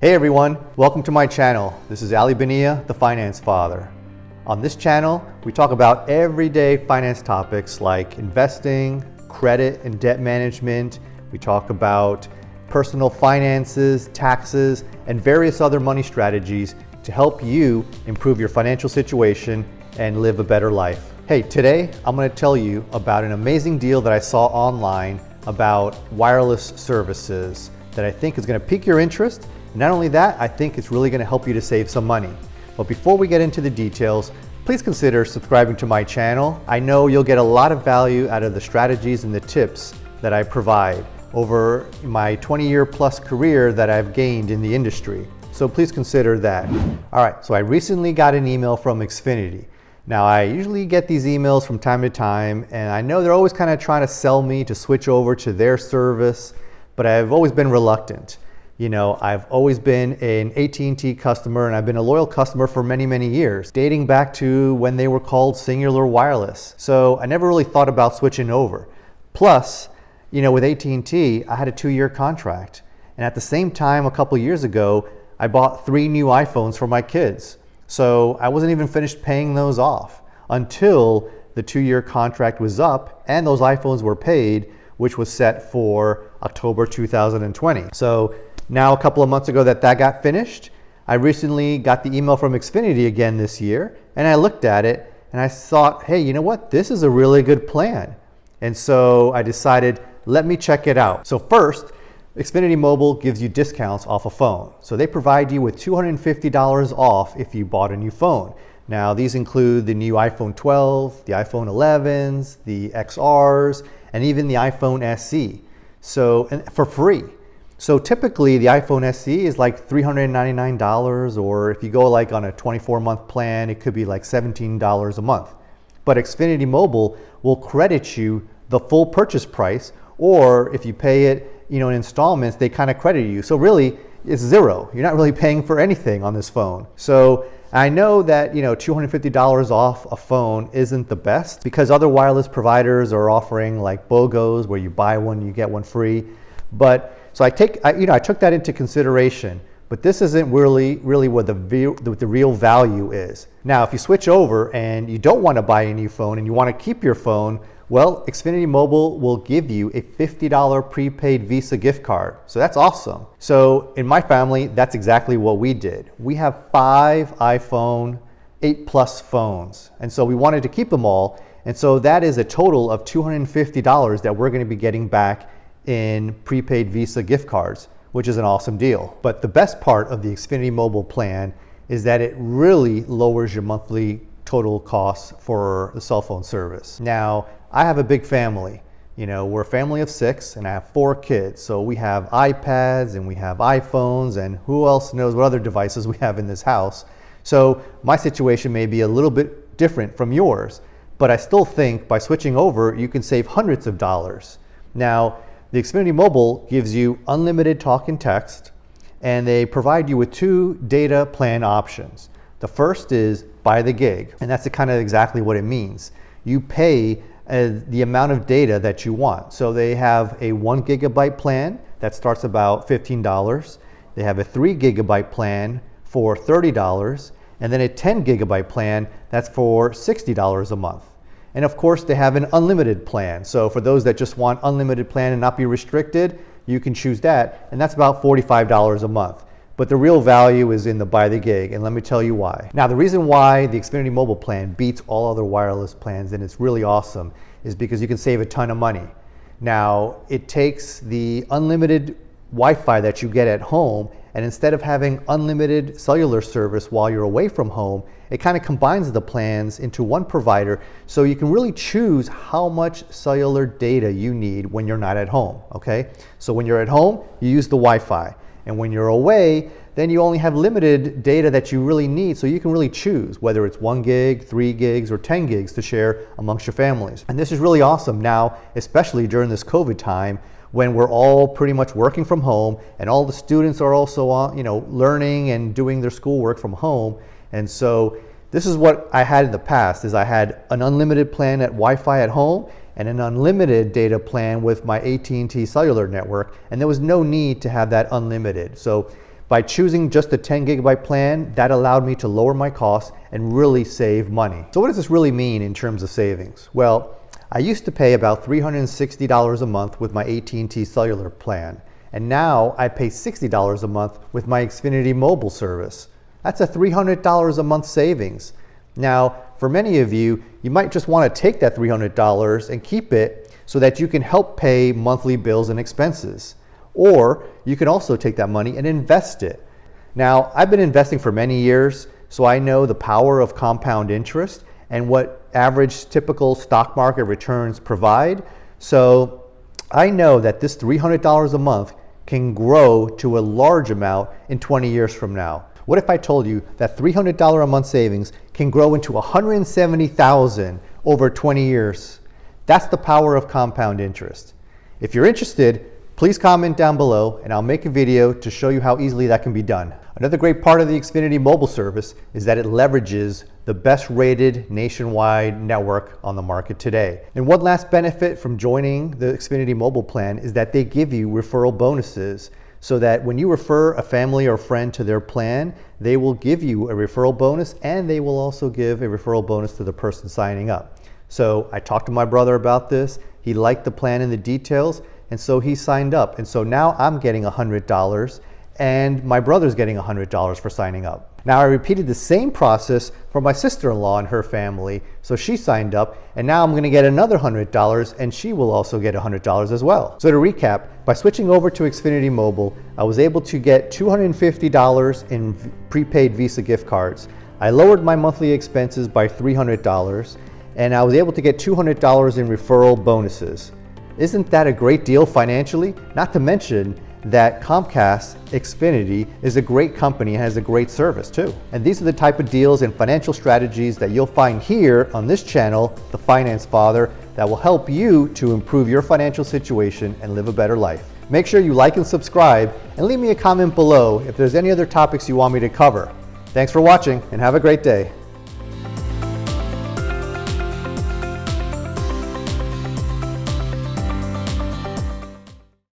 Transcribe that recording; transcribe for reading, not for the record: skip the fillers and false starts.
Hey everyone, welcome to my channel. This is Ali Benia, the Finance Father. On this channel, we talk about everyday finance topics like investing, credit and debt management. We talk about personal finances, taxes, and various other money strategies to help you improve your financial situation and live a better life. Hey, today I'm going to tell you about an amazing deal that I saw online about wireless services that I think is going to pique your interest. Not only that, I think it's really going to help you to save some money. But before we get into the details, please consider subscribing to my channel. I know you'll get a lot of value out of the strategies and the tips that I provide over my 20-year plus career that I've gained in the industry. So please consider that. All right, so I recently got an email from Xfinity. Now, I usually get these emails from time to time, and I know they're always kind of trying to sell me to switch over to their service, but I've always been reluctant. You know, I've always been an AT&T customer, and I've been a loyal customer for many, many years, dating back to when they were called Singular Wireless. So I never really thought about switching over. Plus, you know, with AT&T, I had a 2-year contract. And at the same time, a couple years ago, I bought 3 new iPhones for my kids. So I wasn't even finished paying those off until the 2-year contract was up and those iPhones were paid, which was set for October 2020. So now a couple of months ago that got finished, I recently got the email from Xfinity again this year, and I looked at it and I thought, hey, you know what? This is a really good plan. And so I decided, let me check it out. So first, Xfinity Mobile gives you discounts off a phone. So they provide you with $250 off if you bought a new phone. Now these include the new iPhone 12, the iPhone 11s, the XRs, and even the iPhone SE. So, and for free. So typically the iPhone SE is like $399, or if you go like on a 24-month plan, it could be like $17 a month. But Xfinity Mobile will credit you the full purchase price, or if you pay it, you know, in installments, they kind of credit you. So really, it's zero. You're not really paying for anything on this phone. So I know that, you know, $250 off a phone isn't the best because other wireless providers are offering like BOGOs where you buy one, you get one free. But so I took that into consideration. But this isn't really what the real value is. Now, if you switch over and you don't want to buy a new phone and you want to keep your phone, well, Xfinity Mobile will give you a $50 prepaid Visa gift card. So that's awesome. So in my family, that's exactly what we did. We have 5 iPhone 8 Plus phones. And so we wanted to keep them all. And so that is a total of $250 that we're going to be getting back in prepaid Visa gift cards, which is an awesome deal. But the best part of the Xfinity Mobile plan is that it really lowers your monthly total costs for the cell phone service. Now, I have a big family. You know, we're a family of 6 and I have 4 kids. So we have iPads and we have iPhones and who else knows what other devices we have in this house. So my situation may be a little bit different from yours, but I still think by switching over, you can save hundreds of dollars. Now, the Xfinity Mobile gives you unlimited talk and text, and they provide you with 2 data plan options. The first is by the gig, and that's kind of exactly what it means. You pay the amount of data that you want. So they have a 1 gigabyte plan that starts about $15. They have a 3 gigabyte plan for $30, and then a 10 gigabyte plan that's for $60 a month. And of course, they have an unlimited plan. So for those that just want unlimited plan and not be restricted, you can choose that, and that's about $45 a month. But the real value is in the by the gig, and let me tell you why. Now, the reason why the Xfinity Mobile plan beats all other wireless plans, and it's really awesome, is because you can save a ton of money. Now, it takes the unlimited Wi-Fi that you get at home, and instead of having unlimited cellular service while you're away from home, it kind of combines the plans into one provider, so you can really choose how much cellular data you need when you're not at home, okay? So when you're at home, you use the Wi-Fi. And when you're away, then you only have limited data that you really need, so you can really choose whether it's 1 gig, 3 gigs, or 10 gigs to share amongst your families. And this is really awesome now, especially during this COVID time, when we're all pretty much working from home, and all the students are also learning and doing their schoolwork from home. And so this is what I had in the past, is I had an unlimited plan at Wi-Fi at home, and an unlimited data plan with my AT&T cellular network, and there was no need to have that unlimited. So By choosing just a 10 gigabyte plan, that allowed me to lower my costs and really save money. So what does this really mean in terms of savings? Well, I used to pay about $360 a month with my AT&T cellular plan, and now I pay $60 a month with my Xfinity mobile service. That's a $300 a month savings. Now, for many of you, you might just want to take that $300 and keep it so that you can help pay monthly bills and expenses. Or you can also take that money and invest it. Now, I've been investing for many years, so I know the power of compound interest and what average typical stock market returns provide. So I know that this $300 a month can grow to a large amount in 20 years from now. What if I told you that $300 a month savings can grow into $170,000 over 20 years? That's the power of compound interest. If you're interested, please comment down below and I'll make a video to show you how easily that can be done. Another great part of the Xfinity mobile service is that it leverages the best rated nationwide network on the market today. And one last benefit from joining the Xfinity mobile plan is that they give you referral bonuses, so that when you refer a family or friend to their plan, they will give you a referral bonus and they will also give a referral bonus to the person signing up. So I talked to my brother about this. He liked the plan and the details, and so he signed up. And so now I'm getting $100 and my brother's getting $100 for signing up. Now I repeated the same process for my sister-in-law and her family. So she signed up and now I'm gonna get another $100 and she will also get $100 as well. So to recap, by switching over to Xfinity Mobile, I was able to get $250 in prepaid Visa gift cards. I lowered my monthly expenses by $300 and I was able to get $200 in referral bonuses. Isn't that a great deal financially? Not to mention that Comcast Xfinity is a great company and has a great service too. And these are the type of deals and financial strategies that you'll find here on this channel, The Finance Father, that will help you to improve your financial situation and live a better life. Make sure you like and subscribe and leave me a comment below if there's any other topics you want me to cover. Thanks for watching and have a great day.